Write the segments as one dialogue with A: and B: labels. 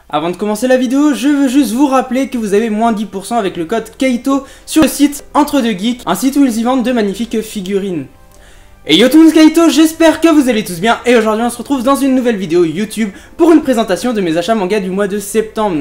A: Avant de commencer la vidéo, je veux juste vous rappeler que vous avez moins 10% avec le code KAITO sur le site Entre Deux Geeks, un site où ils y vendent de magnifiques figurines. Et yo tout le monde, KAITO, j'espère que vous allez tous bien et aujourd'hui on se retrouve dans une nouvelle vidéo YouTube pour une présentation de mes achats manga du mois de septembre.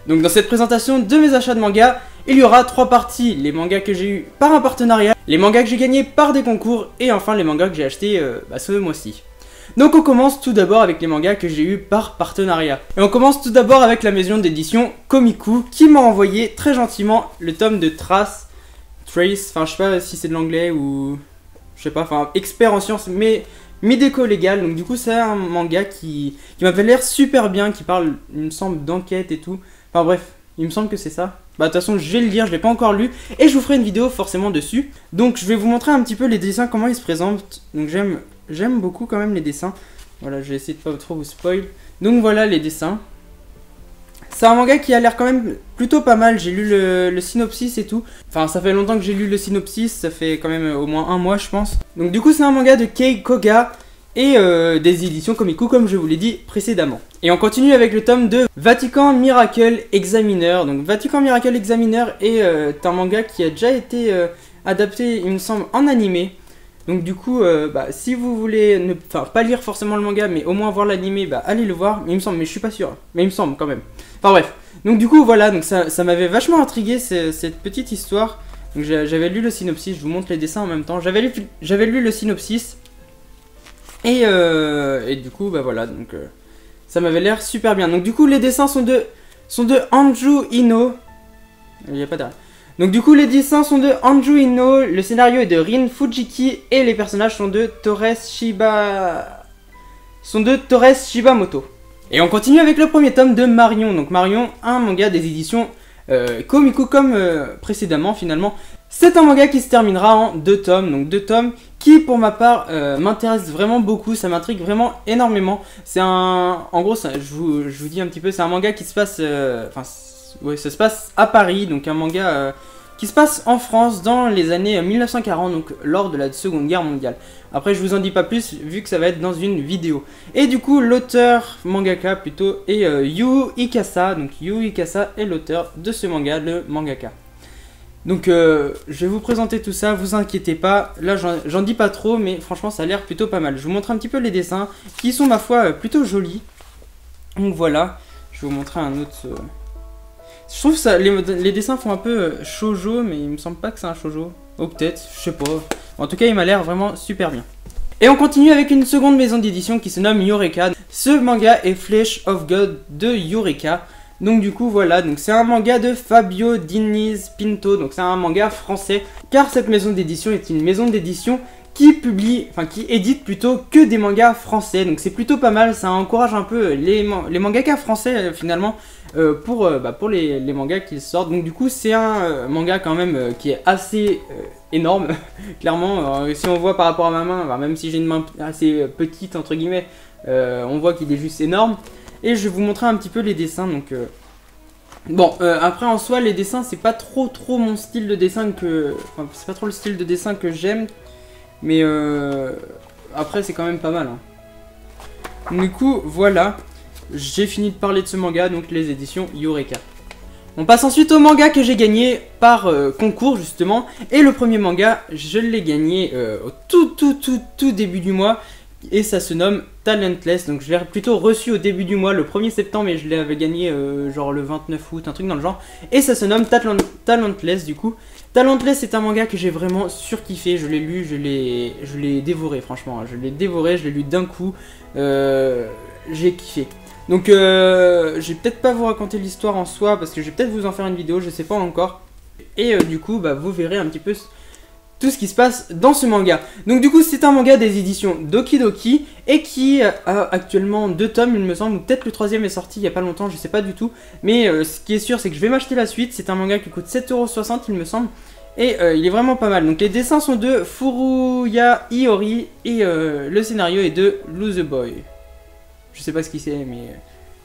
A: Donc dans cette présentation de mes achats de manga, il y aura 3 parties, les mangas que j'ai eu par un partenariat, les mangas que j'ai gagnés par des concours et enfin les mangas que j'ai achetés ce mois-ci. Donc on commence tout d'abord avec les mangas que j'ai eu par partenariat. Et on commence tout d'abord avec la maison d'édition Komiku qui m'a envoyé très gentiment le tome de Trace, enfin je sais pas si c'est de l'anglais ou je sais pas, enfin expert en sciences mais médico-légal. Donc du coup c'est un manga qui m'avait l'air super bien, qui parle il me semble d'enquête et tout. Enfin bref, il me semble que c'est ça. Bah de toute façon je vais le lire, je l'ai pas encore lu et je vous ferai une vidéo forcément dessus. Donc je vais vous montrer un petit peu les dessins, comment ils se présentent. Donc j'aime beaucoup quand même les dessins. Voilà, je vais essayer de pas trop vous spoil. Donc voilà les dessins. C'est un manga qui a l'air quand même plutôt pas mal. J'ai lu le synopsis et tout. Enfin ça fait longtemps que j'ai lu le synopsis, ça fait quand même au moins un mois je pense. Donc du coup c'est un manga de Kei Koga et des éditions Komiku comme je vous l'ai dit précédemment. Et on continue avec le tome de Vatican Miracle Examiner. Donc Vatican Miracle Examiner est un manga qui a déjà été adapté il me semble en animé. Donc du coup si vous voulez pas lire forcément le manga mais au moins voir l'animé, allez le voir. Il me semble, mais je suis pas sûr, mais il me semble quand même. Enfin bref, donc du coup voilà, donc ça m'avait vachement intrigué cette petite histoire. Donc j'avais lu le synopsis, je vous montre les dessins en même temps. J'avais lu le synopsis. Et du coup voilà, donc ça m'avait l'air super bien. Donc du coup les dessins sont de Anju Ino. Il n'y a pas d'arrêt. Donc du coup les dessins sont de Anju Ino, le scénario est de Rin Fujiki et les personnages sont de Torres Shibamoto. Et on continue avec le premier tome de Marion. Donc Marion, un manga des éditions Komiku comme précédemment finalement. C'est un manga qui se terminera en 2 tomes, donc 2 tomes qui pour ma part m'intéresse vraiment beaucoup, ça m'intrigue vraiment énormément. C'est en gros, je vous dis un petit peu, c'est un manga qui se passe, ça se passe à Paris, donc un manga qui se passe en France dans les années 1940, donc lors de la Seconde Guerre mondiale. Après je vous en dis pas plus vu que ça va être dans une vidéo. Et du coup l'auteur mangaka plutôt est Yu Ikasa, donc Yu Ikasa est l'auteur de ce manga, le mangaka. Donc je vais vous présenter tout ça, vous inquiétez pas, là j'en dis pas trop mais franchement ça a l'air plutôt pas mal. Je vous montre un petit peu les dessins qui sont ma foi plutôt jolis. Donc voilà, je vais vous montrer un autre... Je trouve ça, les dessins font un peu shoujo mais il me semble pas que c'est un shoujo. Oh peut-être, je sais pas. En tout cas il m'a l'air vraiment super bien. Et on continue avec une seconde maison d'édition qui se nomme Eureka. Ce manga est Flesh of God de Eureka. Donc du coup voilà, donc c'est un manga de Fabio Diniz Pinto, donc c'est un manga français, car cette maison d'édition est une maison d'édition qui qui édite plutôt que des mangas français, donc c'est plutôt pas mal, ça encourage un peu les mangaka français finalement pour les mangas qui sortent. Donc du coup c'est un manga quand même qui est assez énorme, clairement, si on voit par rapport à ma main, même si j'ai une main assez petite entre guillemets, on voit qu'il est juste énorme. Et je vais vous montrer un petit peu les dessins. Donc après en soi les dessins c'est pas trop mon style de dessin c'est pas trop le style de dessin que j'aime. Mais après c'est quand même pas mal hein. Du coup voilà, j'ai fini de parler de ce manga, donc les éditions Eureka. On passe ensuite au manga que j'ai gagné par concours justement. Et le premier manga je l'ai gagné au tout début du mois. Et ça se nomme Talentless, donc je l'ai plutôt reçu au début du mois, le 1er septembre, et je l'avais gagné genre le 29 août, un truc dans le genre. Et ça se nomme Talentless du coup. Talentless c'est un manga que j'ai vraiment surkiffé, je l'ai lu, je l'ai dévoré franchement, je l'ai dévoré, je l'ai lu d'un coup, j'ai kiffé. Donc je vais peut-être pas vous raconter l'histoire en soi, parce que je vais peut-être vous en faire une vidéo, je sais pas encore. Et du coup vous verrez un petit peu tout ce qui se passe dans ce manga. Donc du coup c'est un manga des éditions Doki Doki et qui a actuellement 2 tomes il me semble, ou peut-être le 3ème est sorti il y a pas longtemps, je sais pas du tout. Mais ce qui est sûr c'est que je vais m'acheter la suite, c'est un manga qui coûte 7,60 € il me semble. Et il est vraiment pas mal. Donc les dessins sont de Furuya Iori et le scénario est de Lose Boy. Je sais pas ce qui c'est, mais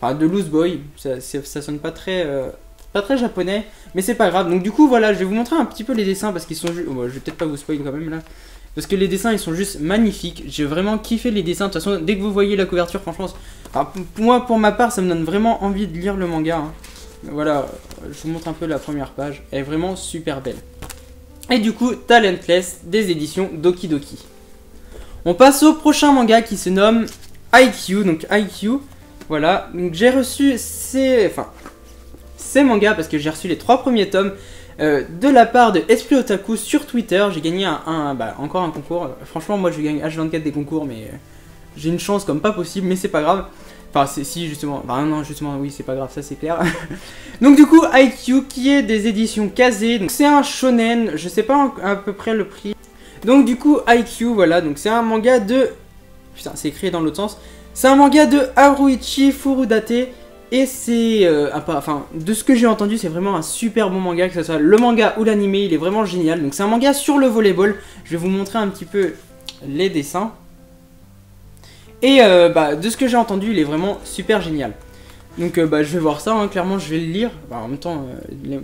A: enfin de Lose Boy. Ça sonne pas très japonais, mais c'est pas grave. Donc du coup voilà, je vais vous montrer un petit peu les dessins parce qu'ils sont juste. Oh, je vais peut-être pas vous spoil quand même là. Parce que les dessins ils sont juste magnifiques. J'ai vraiment kiffé les dessins. De toute façon, dès que vous voyez la couverture, franchement, enfin, moi pour ma part, ça me donne vraiment envie de lire le manga. Hein. Voilà, je vous montre un peu la première page. Elle est vraiment super belle. Et du coup, Talentless des éditions Doki Doki. On passe au prochain manga qui se nomme IQ. Donc IQ, voilà. Donc j'ai reçu ces mangas parce que j'ai reçu les 3 premiers tomes. De la part de Esprit Otaku sur Twitter. J'ai gagné encore un concours. Franchement moi je gagne H24 des concours, mais j'ai une chance comme pas possible, mais c'est pas grave. Enfin si justement, enfin non justement oui c'est pas grave, ça c'est clair. Donc du coup IQ qui est des éditions Kazé. Donc c'est un shonen, je sais pas à peu près le prix. Donc du coup IQ voilà, donc c'est un manga de... Putain c'est écrit dans l'autre sens. C'est un manga de Haruichi Furudate. Et c'est, enfin, de ce que j'ai entendu, c'est vraiment un super bon manga, que ce soit le manga ou l'anime, il est vraiment génial. Donc c'est un manga sur le volleyball. Je vais vous montrer un petit peu les dessins. Et de ce que j'ai entendu, il est vraiment super génial. Donc je vais voir ça, hein, clairement je vais le lire. En même temps,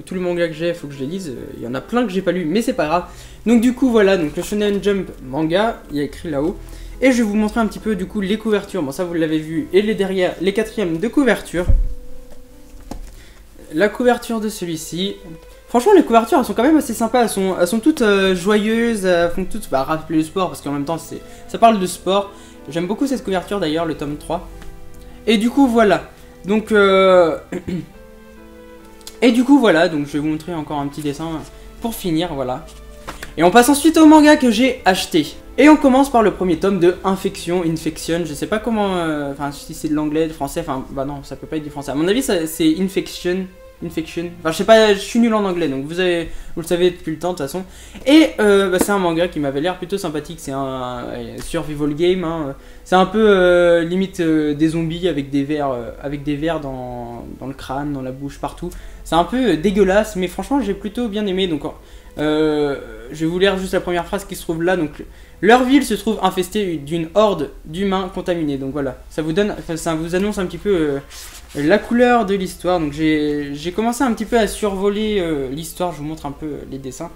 A: tous les mangas que j'ai, il faut que je les lise. Il y en a plein que j'ai pas lu, mais c'est pas grave. Donc du coup voilà, donc le Shonen Jump manga, il y a écrit là-haut. Et je vais vous montrer un petit peu du coup les couvertures, bon ça vous l'avez vu, et les derrière, les quatrièmes de couverture. La couverture de celui-ci. Franchement les couvertures elles sont quand même assez sympas, elles sont toutes joyeuses, elles font toutes rappeler le sport parce qu'en même temps ça parle de sport. J'aime beaucoup cette couverture d'ailleurs, le tome 3. Et du coup voilà, donc et du coup voilà, donc je vais vous montrer encore un petit dessin pour finir, voilà. Et on passe ensuite au manga que j'ai acheté. Et on commence par le premier tome de Infection, je sais pas comment, enfin si c'est de l'anglais, de français, enfin bah non, ça peut pas être du français. À mon avis c'est Infection, enfin je sais pas, je suis nul en anglais, donc vous le savez depuis le temps de toute façon. Et c'est un manga qui m'avait l'air plutôt sympathique, c'est un survival game, hein. C'est un peu limite des zombies avec des vers dans le crâne, dans la bouche, partout. C'est un peu dégueulasse, mais franchement j'ai plutôt bien aimé, donc je vais vous lire juste la première phrase qui se trouve là, donc... Leur ville se trouve infestée d'une horde d'humains contaminés. Donc voilà, ça vous annonce un petit peu la couleur de l'histoire. Donc j'ai commencé un petit peu à survoler l'histoire. Je vous montre un peu les dessins.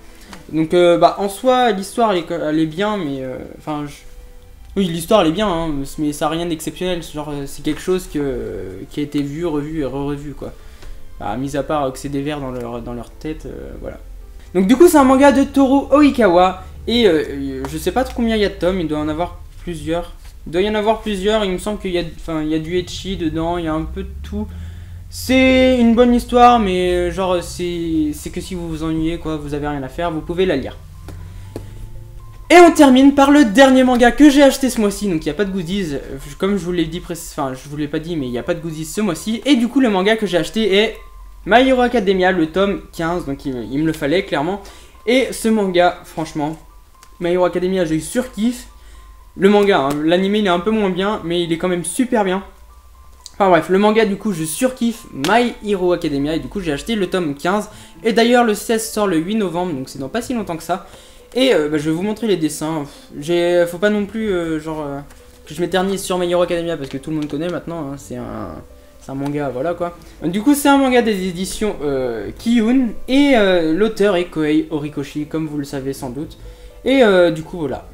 A: Donc en soi, l'histoire elle est bien, mais oui, l'histoire elle est bien, hein, mais ça n'a rien d'exceptionnel. Genre c'est quelque chose qui a été vu, revu et re-revu quoi. Mis à part que c'est des vers dans leur tête, voilà. Donc du coup c'est un manga de Toru Oikawa. Et je sais pas trop combien il y a de tomes, il doit en avoir plusieurs. Il doit y en avoir plusieurs, il me semble qu'il y a du ecchi dedans, il y a un peu de tout. C'est une bonne histoire, mais genre c'est que si vous vous ennuyez, quoi, vous avez rien à faire, vous pouvez la lire. Et on termine par le dernier manga que j'ai acheté ce mois-ci, donc il n'y a pas de goodies, comme je vous l'ai dit, enfin je vous l'ai pas dit, mais il n'y a pas de goodies ce mois-ci. Et du coup le manga que j'ai acheté est My Hero Academia, le tome 15, donc il me le fallait clairement. Et ce manga, franchement... My Hero Academia, j'ai eu surkiff. Le manga, hein, l'anime il est un peu moins bien, mais il est quand même super bien. Enfin bref, le manga du coup je surkiffe My Hero Academia et du coup j'ai acheté le tome 15. Et d'ailleurs le 16 sort le 8 novembre, donc c'est dans pas si longtemps que ça. Et je vais vous montrer les dessins. Faut pas non plus que je m'éternise sur My Hero Academia parce que tout le monde connaît maintenant, hein, c'est un manga, voilà quoi. Du coup c'est un manga des éditions Kiyun et l'auteur est Kohei Horikoshi, comme vous le savez sans doute. Et du coup voilà.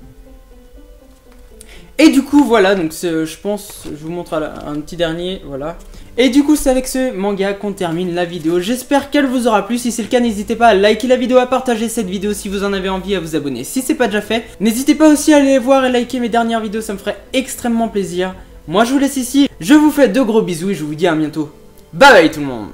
A: Et du coup voilà, donc je pense, je vous montre un petit dernier, voilà. Et du coup c'est avec ce manga qu'on termine la vidéo. J'espère qu'elle vous aura plu, si c'est le cas n'hésitez pas à liker la vidéo, à partager cette vidéo si vous en avez envie, à vous abonner si c'est pas déjà fait. N'hésitez pas aussi à aller voir et liker mes dernières vidéos, ça me ferait extrêmement plaisir. Moi je vous laisse ici, je vous fais de gros bisous et je vous dis à bientôt. Bye bye tout le monde.